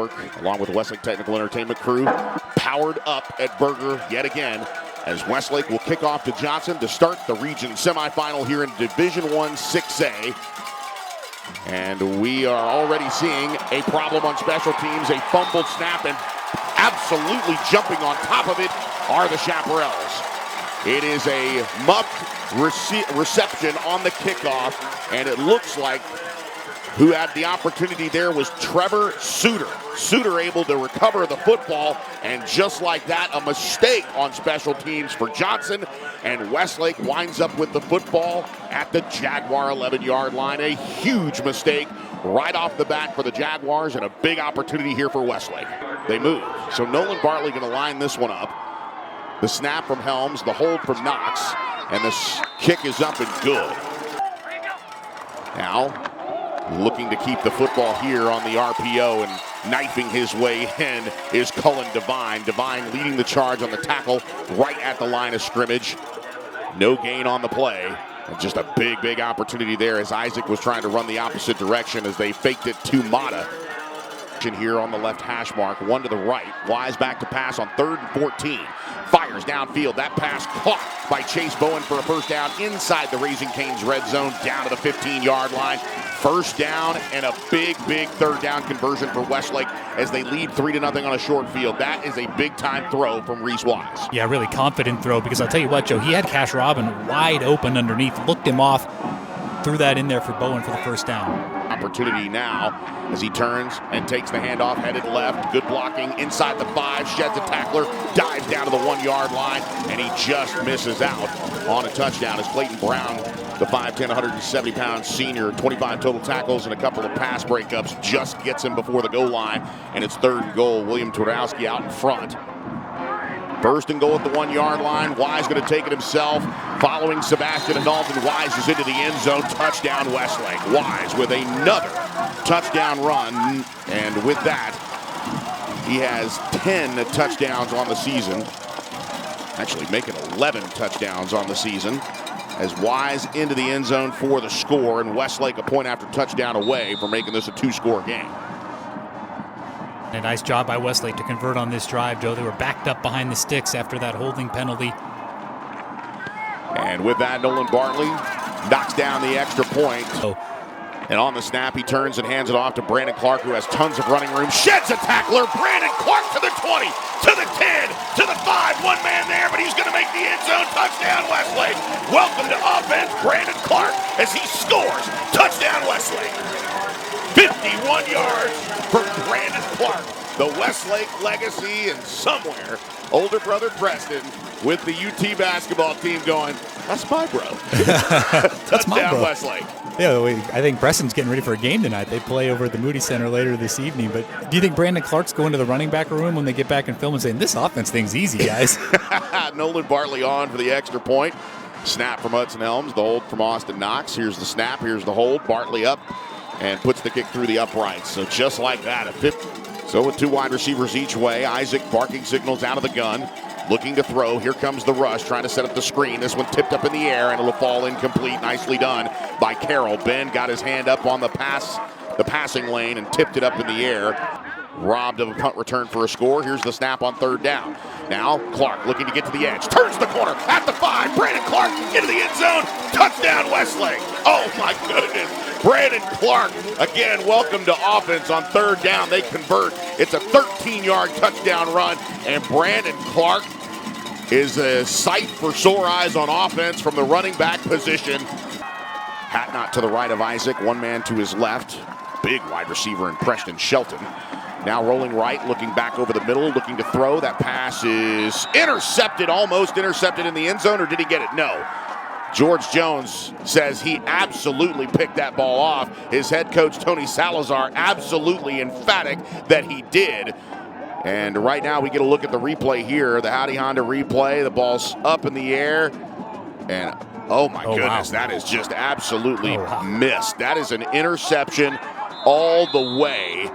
Network, along with the Westlake Technical Entertainment crew, powered up at Berger yet again, as Westlake will kick off to Johnson to start the region semifinal here in Division I 6A. And we are already seeing a problem on special teams, a fumbled snap, and absolutely jumping on top of it are the Chaparrals. It is a muffed reception on the kickoff, and it looks like who had the opportunity there was Trevor Suter. Suter able to recover the football, and just like that, a mistake on special teams for Johnson, and Westlake winds up with the football at the Jaguar 11-yard line. A huge mistake right off the bat for the Jaguars, and a big opportunity here for Westlake. They move, so Nolan Bartley going to line this one up. The snap from Helms, the hold from Knox, and the kick is up and good. Now, looking to keep the football here on the RPO and knifing his way in is Cullen Devine. Devine leading the charge on the tackle right at the line of scrimmage. No gain on the play. And just a big, big opportunity there as Isaac was trying to run the opposite direction as they faked it to Mata. Here on the left hash mark, one to the right. Wise back to pass on 3rd and 14. Fires downfield. That pass caught by Chase Bowen for a first down inside the Raising Cane's red zone, down to the 15-yard line. First down and a big, big third down conversion for Westlake as they lead 3-0 on a short field. That is a big-time throw from Reese Wise. Yeah, really confident throw, because I'll tell you what, Joe, he had Cash Robin wide open underneath, looked him off, threw that in there for Bowen for the first down. Opportunity now as he turns and takes the handoff, headed left. Good blocking inside the 5, sheds a tackler, dives down to the 1-yard line, and he just misses out on a touchdown as Clayton Brown, the 5'10", 170-pound senior, 25 total tackles and a couple of pass breakups, just gets him before the goal line, and it's 3rd and goal. William Twardowski out in front. 1st and goal at the 1-yard line. Wise going to take it himself. Following Sebastian and Dalton, Wise is into the end zone. Touchdown Westlake. Wise with another touchdown run. And with that, he has 10 touchdowns on the season. Actually making 11 touchdowns on the season. As Wise into the end zone for the score. And Westlake a point after touchdown away for making this a 2-score game. A nice job by Westlake to convert on this drive, Joe. They were backed up behind the sticks after that holding penalty. And with that, Nolan Bartley knocks down the extra point. And on the snap, he turns and hands it off to Brandon Clark, who has tons of running room. Sheds a tackler. Brandon Clark to the 20, to the 10, to the 5. One man there, but he's going to make the end zone. Touchdown, Westlake. Welcome to offense, Brandon Clark, as he scores. Touchdown, Westlake. 51 yards for Brandon Clark. The Westlake legacy, and somewhere, older brother Preston with the UT basketball team going, that's my bro. That's my bro. Westlake. Yeah, I think Preston's getting ready for a game tonight. They play over at the Moody Center later this evening. But do you think Brandon Clark's going to the running back room when they get back in film and saying, this offense thing's easy, guys? Nolan Bartley on for the extra point. Snap from Hudson Helms, the hold from Austin Knox. Here's the snap, here's the hold. Bartley up and puts the kick through the uprights. So just like that, a 50. So with 2 wide receivers each way, Isaac barking signals out of the gun, looking to throw. Here comes the rush, trying to set up the screen. This one tipped up in the air, and it'll fall incomplete. Nicely done by Carroll. Ben got his hand up on the passing lane, and tipped it up in the air. Robbed of a punt return for a score. Here's the snap on 3rd down. Now Clark looking to get to the edge. Turns the corner at the 5. Brandon Clark into the end zone. Touchdown Westlake. Oh my goodness. Brandon Clark, again, welcome to offense on 3rd down. They convert. It's a 13-yard touchdown run, and Brandon Clark is a sight for sore eyes on offense from the running back position. Hatnot to the right of Isaac, one man to his left. Big wide receiver in Preston Shelton. Now rolling right, looking back over the middle, looking to throw. That pass is intercepted, almost intercepted in the end zone, or did he get it? No. George Jones says he absolutely picked that ball off. His head coach, Tony Salazar, absolutely emphatic that he did. And right now we get a look at the replay here, the Howdy Honda replay. The ball's up in the air, and oh my goodness, wow. That is just absolutely missed. That is an interception all the way.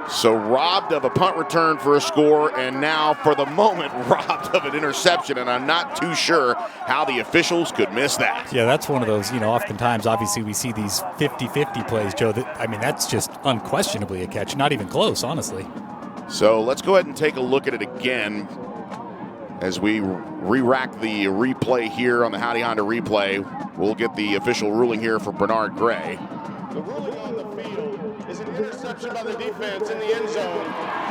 So robbed of a punt return for a score, and now for the moment robbed of an interception, and I'm not too sure how the officials could miss that. Yeah, that's one of those, oftentimes, obviously, we see these 50-50 plays, Joe. That's just unquestionably a catch. Not even close, honestly. So let's go ahead and take a look at it again as we re-rack the replay here on the Howdy Honda replay. We'll get the official ruling here for Bernard Gray. The ruling on the field is an interception by the defense in the end zone.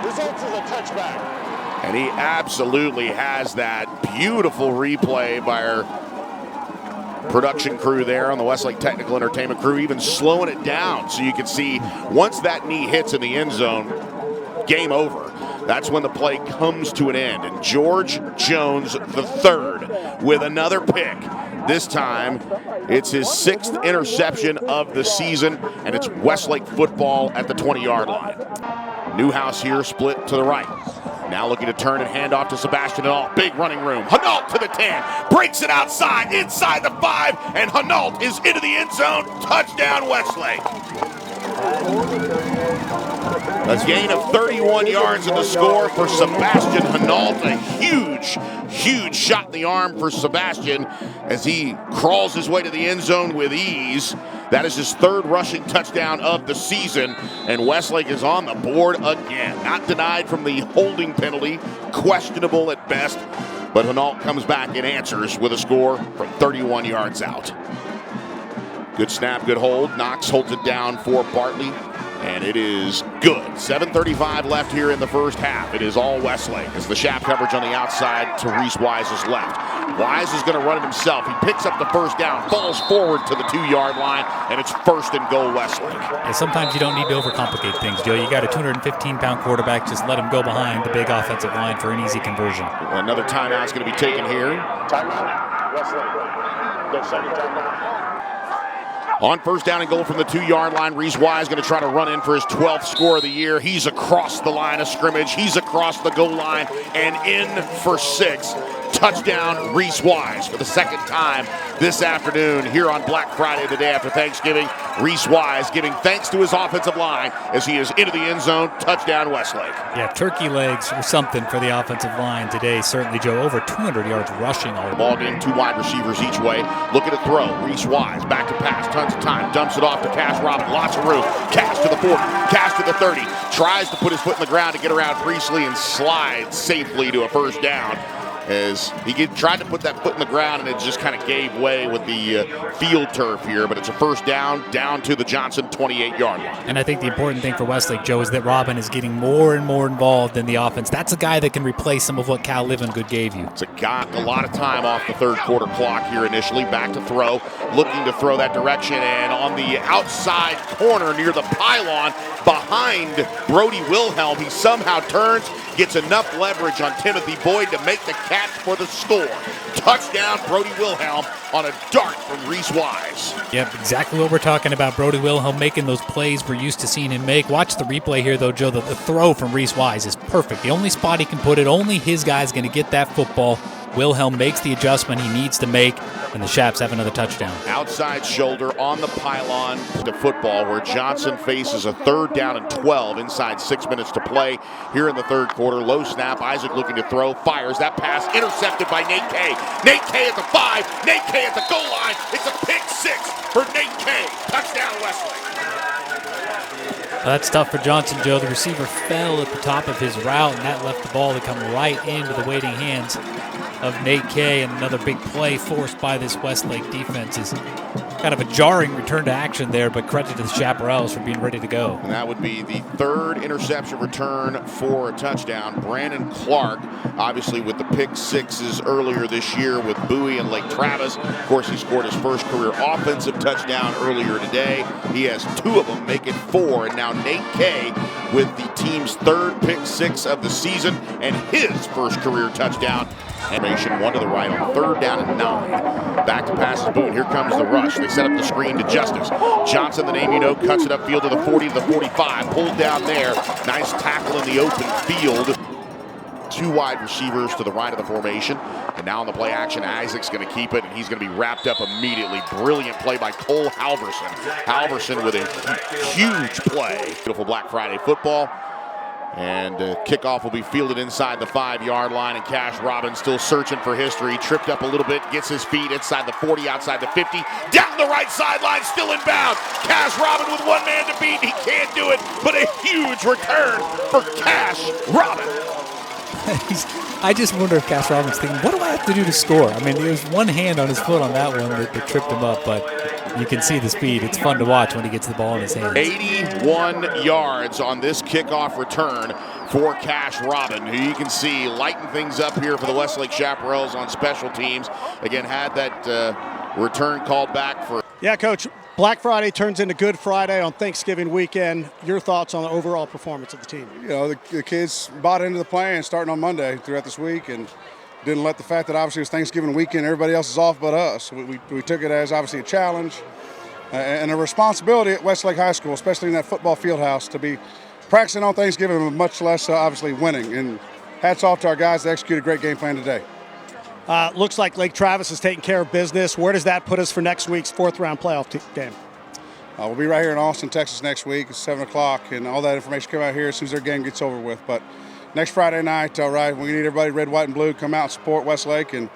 Results as a touchback. And he absolutely has that beautiful replay by our production crew there on the Westlake Technical Entertainment crew, even slowing it down so you can see once that knee hits in the end zone, game over. That's when the play comes to an end. And George Jones III with another pick. This time, it's his 6th interception of the season, and it's Westlake football at the 20-yard line. Newhouse here split to the right. Now looking to turn and hand off to Sebastian Hinault. Big running room. Hinault to the 10. Breaks it outside, inside the 5, and Hinault is into the end zone. Touchdown, Westlake. A gain of 31 yards in the score for Sebastian Hinault. A huge shot in the arm for Sebastian as he crawls his way to the end zone with ease. That is his 3rd rushing touchdown of the season, and Westlake is on the board again. Not denied from the holding penalty, questionable at best, but Hinault comes back and answers with a score from 31 yards out. Good snap, good hold. Knox holds it down for Bartley, and it is good. 7:35 left here in the first half. It is all Westlake as the Shap coverage on the outside to Reese Wise's left. Wise is going to run it himself. He picks up the first down, falls forward to the 2-yard line, and it's 1st and goal Westlake. Yeah, sometimes you don't need to overcomplicate things, Joe. You got a 215-pound quarterback. Just let him go behind the big offensive line for an easy conversion. Another timeout is going to be taken here. Timeout. Westlake. Go second timeout. On 1st down and goal from the 2-yard line, Reese Wise going to try to run in for his 12th score of the year. He's across the line of scrimmage. He's across the goal line and in for 6. Touchdown, Reese Wise for the 2nd time this afternoon here on Black Friday, the day after Thanksgiving. Reese Wise giving thanks to his offensive line as he is into the end zone. Touchdown, Westlake. Yeah, turkey legs or something for the offensive line today. Certainly, Joe, over 200 yards rushing all the ball game, 2 wide receivers each way. Looking to throw. Reese Wise back to pass. Tons of time. Dumps it off to Cash Robin. Lots of room. Cash to the 40. Cash to the 30. Tries to put his foot in the ground to get around Priestley and slides safely to a 1st down. As he tried to put that foot in the ground, and it just kind of gave way with the field turf here. But it's a 1st down to the Johnson 28-yard line. And I think the important thing for Westlake, Joe, is that Robin is getting more and more involved in the offense. That's a guy that can replace some of what Cal Livengood gave you. It's got a lot of time off the 3rd quarter clock here initially. Back to throw, looking to throw that direction, and on the outside corner near the pylon behind Brody Wilhelm, he somehow turns, gets enough leverage on Timothy Boyd to make the catch for the score. Touchdown, Brody Wilhelm on a dart from Reese Wise. Yep, exactly what we're talking about. Brody Wilhelm making those plays we're used to seeing him make. Watch the replay here, though, Joe. The throw from Reese Wise is perfect. The only spot he can put it, only his guy's going to get that football. Wilhelm makes the adjustment he needs to make, and the Shaps have another touchdown. Outside shoulder on the pylon to football where Johnson faces a 3rd down and 12 inside 6 minutes to play here in the 3rd quarter. Low snap. Isaac looking to throw. Fires that pass. Intercepted by Nate Kay. Nate Kay at the 5. Nate Kay at the goal line. It's a pick 6 for Nate Kay. Touchdown, Westlake. That's tough for Johnson, Joe. The receiver fell at the top of his route, and that left the ball to come right into the waiting hands of Nate Kay, and another big play forced by this Westlake defense is kind of a jarring return to action there, but credit to the Chaparrals for being ready to go. And that would be the 3rd interception return for a touchdown. Brandon Clark, obviously with the pick 6s earlier this year with Bowie and Lake Travis. Of course, he scored his 1st career offensive touchdown earlier today. He has 2 of them, make it 4. And now Nate Kay with the team's 3rd pick 6 of the season and his 1st career touchdown. Animation 1 to the right on 3rd down and 9. Back to passes Boone. Here comes the rush. They set up the screen to Justice. Johnson, the name you know, cuts it upfield to the 40 to the 45. Pulled down there. Nice tackle in the open field. 2 wide receivers to the right of the formation. And now on the play action, Isaac's going to keep it, and he's going to be wrapped up immediately. Brilliant play by Cole Halverson. Halverson with a huge play. Beautiful Black Friday football. And kickoff will be fielded inside the 5-yard line, and Cash Robin still searching for history. Tripped up a little bit, gets his feet inside the 40, outside the 50, down the right sideline, still inbound. Cash Robin with one man to beat. He can't do it, but a huge return for Cash Robin. I just wonder if Cash Robin's thinking, what do I have to do to score? I mean, there's one hand on his foot on that one that tripped him up, but you can see the speed. It's fun to watch when he gets the ball in his hands. 81 yards on this kickoff return for Cash Robin, who you can see lighting things up here for the Westlake Chaparrals on special teams. Again, had that return called back for. Yeah, Coach, Black Friday turns into Good Friday on Thanksgiving weekend. Your thoughts on the overall performance of the team? You know, the kids bought into the plan starting on Monday throughout this week and didn't let the fact that obviously it was Thanksgiving weekend, everybody else is off but us. We took it as obviously a challenge and a responsibility at Westlake High School, especially in that football field house, to be practicing on Thanksgiving, much less obviously winning. And hats off to our guys that executed a great game plan today. Looks like Lake Travis is taking care of business. Where does that put us for next week's 4th-round playoff game? We'll be right here in Austin, Texas next week at 7 o'clock, and all that information come out here as soon as their game gets over with. But next Friday night, all right, we need everybody red, white, and blue to come out and support Westlake and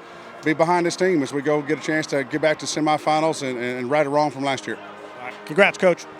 be behind this team as we go get a chance to get back to semifinals and right or wrong from last year. All right. Congrats, Coach.